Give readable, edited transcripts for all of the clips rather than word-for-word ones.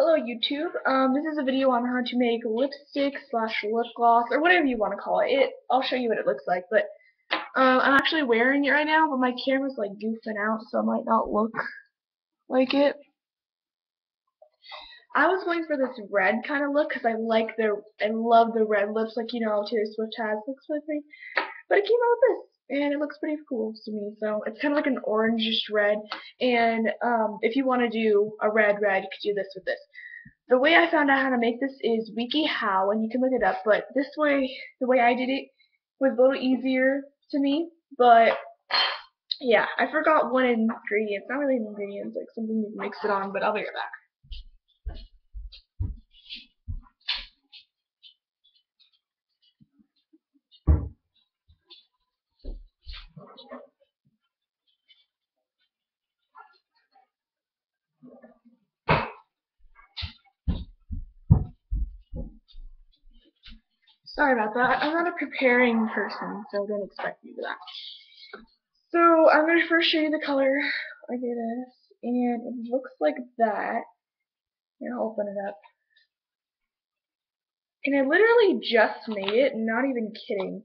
Hello YouTube. This is a video on how to make lipstick slash lip gloss or whatever you want to call it. I'll show you what it looks like, but I'm actually wearing it right now, but my camera's like goofing out, so it might not look like it. I was going for this red kind of look because I love the red lips, like Taylor Swift has looks like me. But it came out with this, and it looks pretty cool to me. So it's kind of like an orangish red, and if you want to do a red, you could do this with this. The way I found out how to make this is wikihow, and you can look it up, but the way I did it was a little easier to me, but yeah, I forgot one ingredient. It's not really an ingredient, it's like something you can mix it on, but I'll be right back. Sorry about that. I'm not a preparing person, so don't expect me to do that. So I'm going to first show you the color like this, and it looks like that. I'll open it up. And I literally just made it, not even kidding.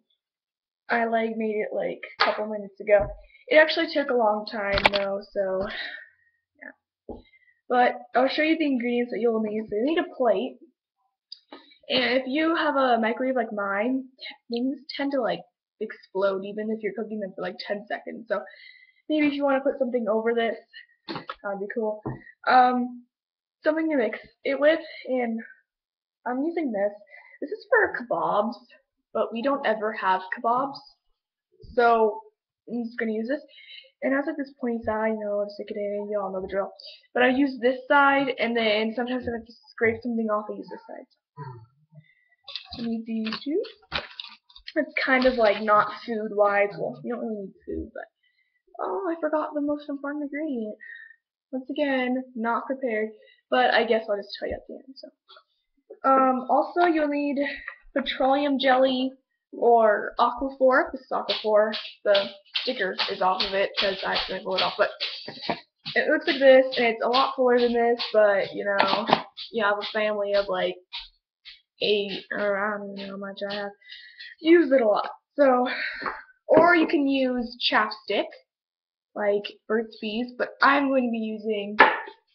I made it like a couple minutes ago. It actually took a long time though, so yeah. But I'll show you the ingredients that you'll need. So you need a plate. And if you have a microwave like mine, things tend to explode even if you're cooking them for like 10 seconds. So maybe if you want to put something over this, that'd be cool. Something to mix it with, and I'm using this. This is for kebabs, but we don't ever have kebabs. So I'm just going to use this. And it has like this pointy side, stick it in, you all know the drill. But I use this side, and then sometimes if I have to scrape something off, I use this side. So I need these two. It's kind of like not food-wise. Well, you don't really need food, but oh, I forgot the most important ingredient. Once again, not prepared, but I guess I'll just tell you at the end. So, also you'll need petroleum jelly or Aquaphor. This is Aquaphor. The sticker is off of it because I accidentally pulled it off, but it looks like this, and it's a lot fuller than this, but you have a family of like 8, or I don't even know how much I have. Use it a lot. So, or you can use chapstick, like Burt's Bees, but I'm going to be using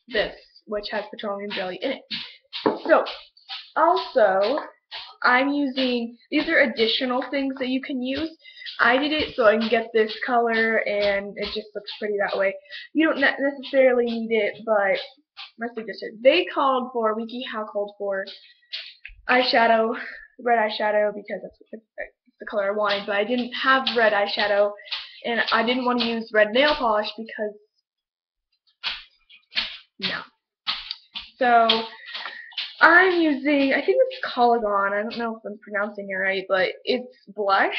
this, which has petroleum jelly in it. So, also, I'm using, these are additional things that you can use. I did it so I can get this color, and it just looks pretty that way. You don't necessarily need it, but my suggestion. wikihow called for eyeshadow, red eyeshadow, because that's the color I wanted, but I didn't have red eyeshadow, and I didn't want to use red nail polish because, no. So, I'm using, I think it's Collagon, I don't know if I'm pronouncing it right, but it's blush,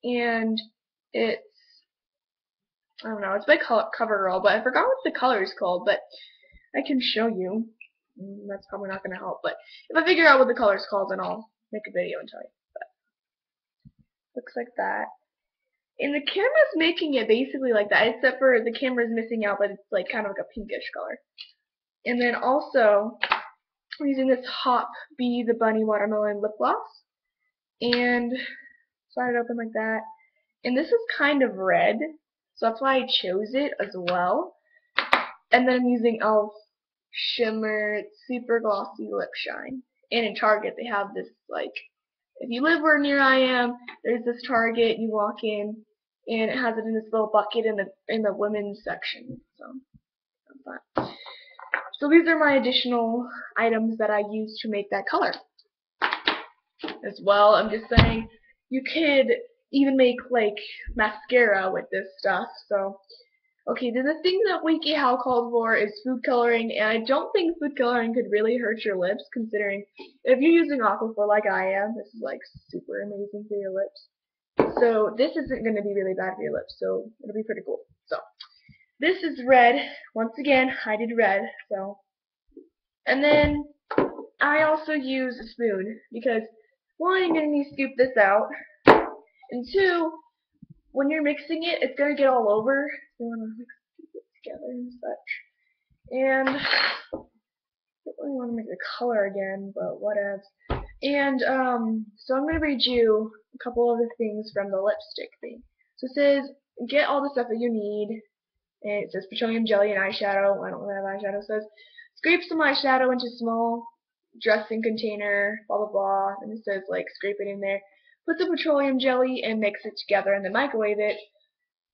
and it's, I don't know, it's by CoverGirl, but I forgot what the color is called, but I can show you. That's probably not going to help, but if I figure out what the color is called, then I'll make a video and tell you. But looks like that. And the camera's making it basically like that, except for the camera's missing out, but it's like kind of like a pinkish color. And then also, I'm using this Hop Bee the Bunny Watermelon Lip Gloss. And slide it open like that. And this is kind of red, so that's why I chose it as well. And then I'm using e.l.f. Shimmer Super Glossy Lip Shine. And in Target they have this, like, if you live where near I am, there's this Target, you walk in, and it has it in this little bucket in the women's section. So that's that. So these are my additional items that I use to make that color. As well, I'm just saying, you could even make like mascara with this stuff. So, okay, then the thing that wikihow called for is food coloring, and I don't think food coloring could really hurt your lips, considering if you're using Aquaphor like I am, this is like super amazing for your lips. So this isn't going to be really bad for your lips, so it'll be pretty cool. So this is red. Once again, I did red. So, and then I also use a spoon because one, you're going to need to scoop this out, and two, when you're mixing it, it's going to get all over. So you want to mix it together and such. And really want to make the color again, but whatever. And so I'm going to read you a couple of the things from the lipstick thing. So it says, get all the stuff that you need. And it says petroleum jelly and eyeshadow. I don't know what eyeshadow says. Scrape some eyeshadow into small dressing container, blah blah blah. And it says like scrape it in there. Put the petroleum jelly and mix it together and then microwave it.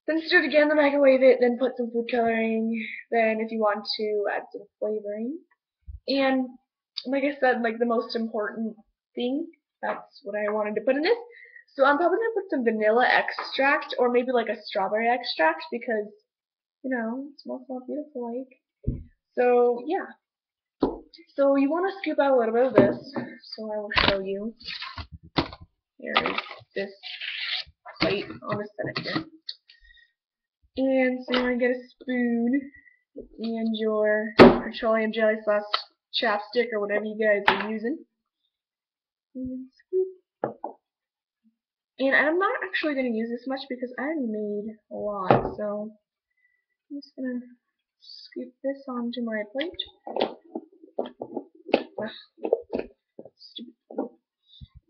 Then stir it again, then microwave it, then put some food coloring. Then if you want to add some flavoring. And like I said, like the most important thing, that's what I wanted to put in this. So I'm probably going to put some vanilla extract or maybe like a strawberry extract because, you know, it smells so beautiful like. So yeah. So you want to scoop out a little bit of this. So I will show you. Here is this plate on the center. And so you want to get a spoon and your petroleum jelly sauce chapstick or whatever you guys are using. And scoop. And I'm not actually going to use this much because I already made a lot. So I'm just going to scoop this onto my plate.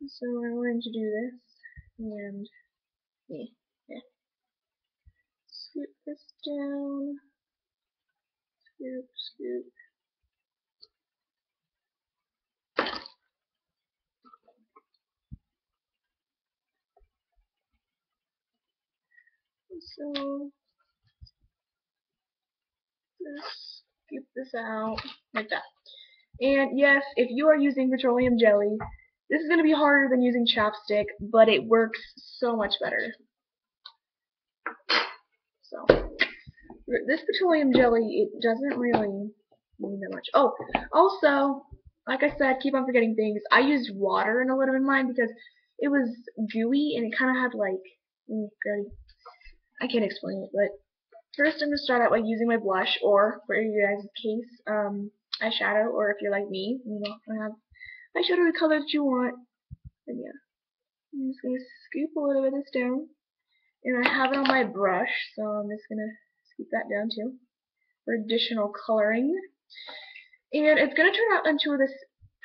So I'm going to do this and yeah. Scoop this down. Scoop, scoop. So just scoop this out like that. And yes, if you are using petroleum jelly, this is going to be harder than using chapstick, but it works so much better. So this petroleum jelly, it doesn't really mean that much. Oh, also, like I said, keep on forgetting things. I used water in a little bit of mine because it was gooey and it kind of had like, I can't explain it, but first I'm going to start out by using my blush, or for you guys' case, eyeshadow, or if you're like me, you don't have eyeshadow the color that you want. And yeah, I'm just going to scoop a little bit of this down. And I have it on my brush, so I'm just going to scoop that down too for additional coloring. And it's going to turn out into this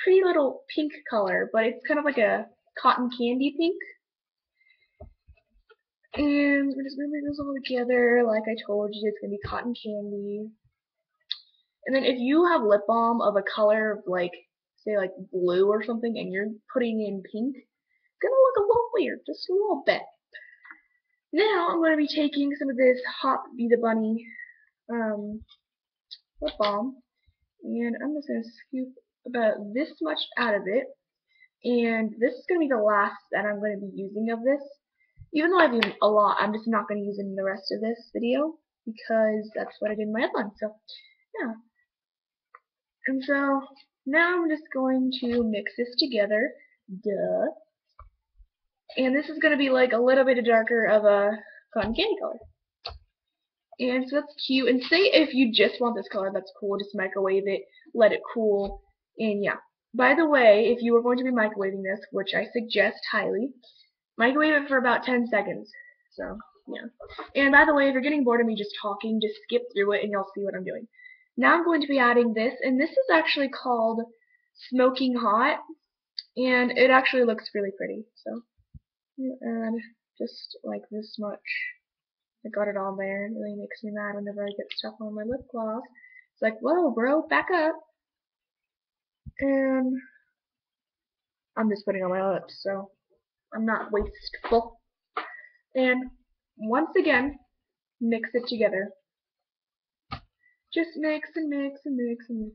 pretty little pink color, but it's kind of like a cotton candy pink. And we're just going to mix this all together. Like I told you, it's going to be cotton candy. And then if you have lip balm of a color of like, say like blue or something, and you're putting in pink, it's going to look a little weird, just a little bit. Now I'm going to be taking some of this Hop Be the Bunny lip balm, and I'm just going to scoop about this much out of it. And this is going to be the last that I'm going to be using of this. Even though I've used a lot, I'm just not going to use it in the rest of this video because that's what I did in my other one. So, yeah. And so, now I'm just going to mix this together. Duh. And this is going to be like a little bit darker of a cotton candy color. And so that's cute. And say if you just want this color, that's cool. Just microwave it, let it cool, and yeah. By the way, if you are going to be microwaving this, which I suggest highly, microwave it for about 10 seconds. So, yeah. And by the way, if you're getting bored of me just talking, just skip through it and you'll see what I'm doing. Now I'm going to be adding this, and this is actually called Smoking Hot, and it actually looks really pretty. So, add just like this much. I got it all there. It really makes me mad whenever I get stuff on my lip gloss. It's like, whoa, bro, back up. And I'm just putting on my lips, so I'm not wasteful. And once again, mix it together. Just mix and mix and mix and mix.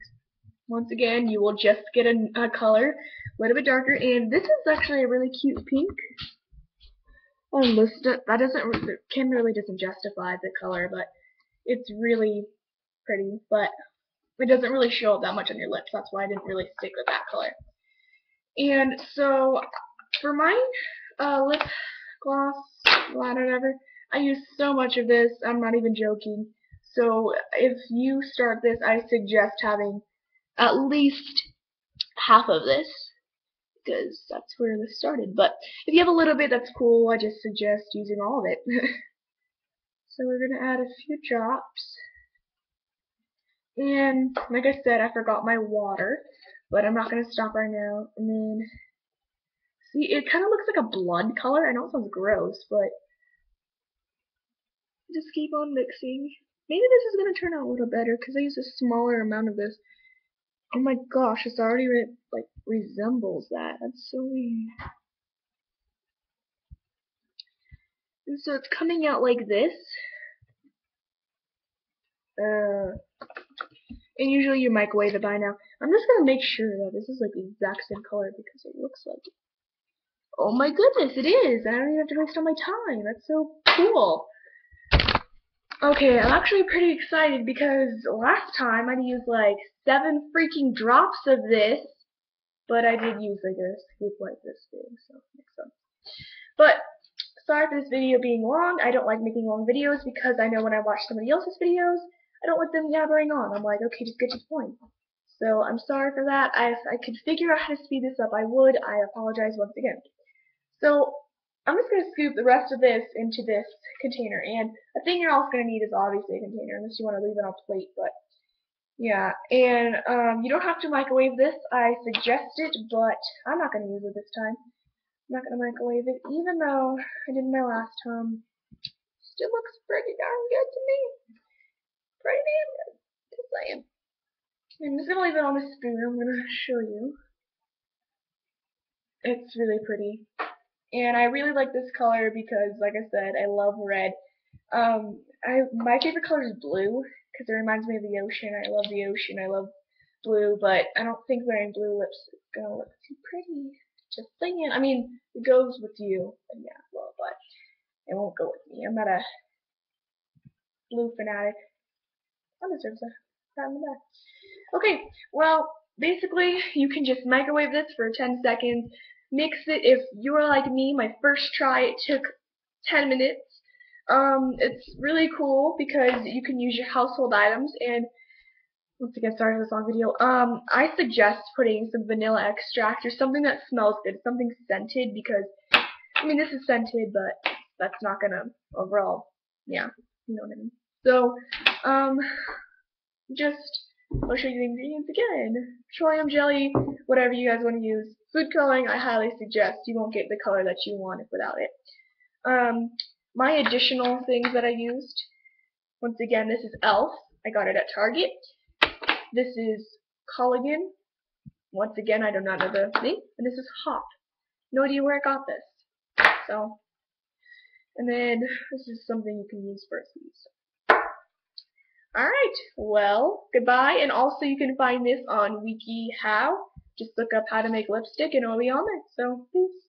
Once again, you will just get a color a little bit darker, and this is actually a really cute pink. That really doesn't justify the color, but it's really pretty, but it doesn't really show up that much on your lips. That's why I didn't really stick with that color. And so for my lip gloss, whatever, I use so much of this. I'm not even joking. So if you start this, I suggest having at least half of this, because that's where this started. But if you have a little bit, that's cool. I just suggest using all of it. So we're going to add a few drops. And like I said, I forgot my water, but I'm not going to stop right now. And then, see, it kind of looks like a blood color. I know it sounds gross, but just keep on mixing. Maybe this is going to turn out a little better because I use a smaller amount of this. Oh my gosh, it's already like resembles that. That's so weird. And so it's coming out like this. And usually you microwave it by now. I'm just gonna make sure that this is like the exact same color because it looks like it. Oh my goodness, it is! I don't even have to waste all my time. That's so cool. Okay, I'm actually pretty excited because last time I used like 7 freaking drops of this, but I did use like a scoop like this big, so it makes sense. But sorry for this video being long. I don't like making long videos because I know when I watch somebody else's videos, I don't want them yabbering on. I'm like, okay, just get to the point. So I'm sorry for that. If I could figure out how to speed this up, I would. I apologize once again. So I'm just going to scoop the rest of this into this container. And a thing you're also going to need is obviously a container, unless you want to leave it on a plate. But yeah, and you don't have to microwave this. I suggest it, but I'm not going to use it this time. I'm not going to microwave it, even though I did my last time. Still looks pretty darn good to me. Pretty damn good. Just saying. I'm just going to leave it on the spoon. I'm going to show you. It's really pretty. And I really like this color because, like I said, I love red. My favorite color is blue because it reminds me of the ocean. I love the ocean. I love blue, but I don't think wearing blue lips is going to look too pretty. Just saying. I mean, it goes with you. Yeah, well, but it won't go with me. I'm not a blue fanatic. I deserve a pat on the back. Okay, well, basically, you can just microwave this for 10 seconds. Mix it. If you are like me, my first try, it took 10 minutes. It's really cool because you can use your household items. And once again, sorry for this long video. I suggest putting some vanilla extract or something that smells good, something scented, because I mean this is scented, but that's not gonna overall, yeah, you know what I mean. So, just I'll show you the ingredients again. Petroleum jelly, whatever you guys want to use. Food coloring, I highly suggest. You won't get the color that you want without it. My additional things that I used, once again, this is Elf. I got it at Target. This is collagen. Once again, I do not know the name. And this is hop. No idea where I got this. So, and then this is something you can use for a sneeze. Alright, well, goodbye. And also you can find this on wikihow. Just look up how to make lipstick and it'll be on there. So, peace.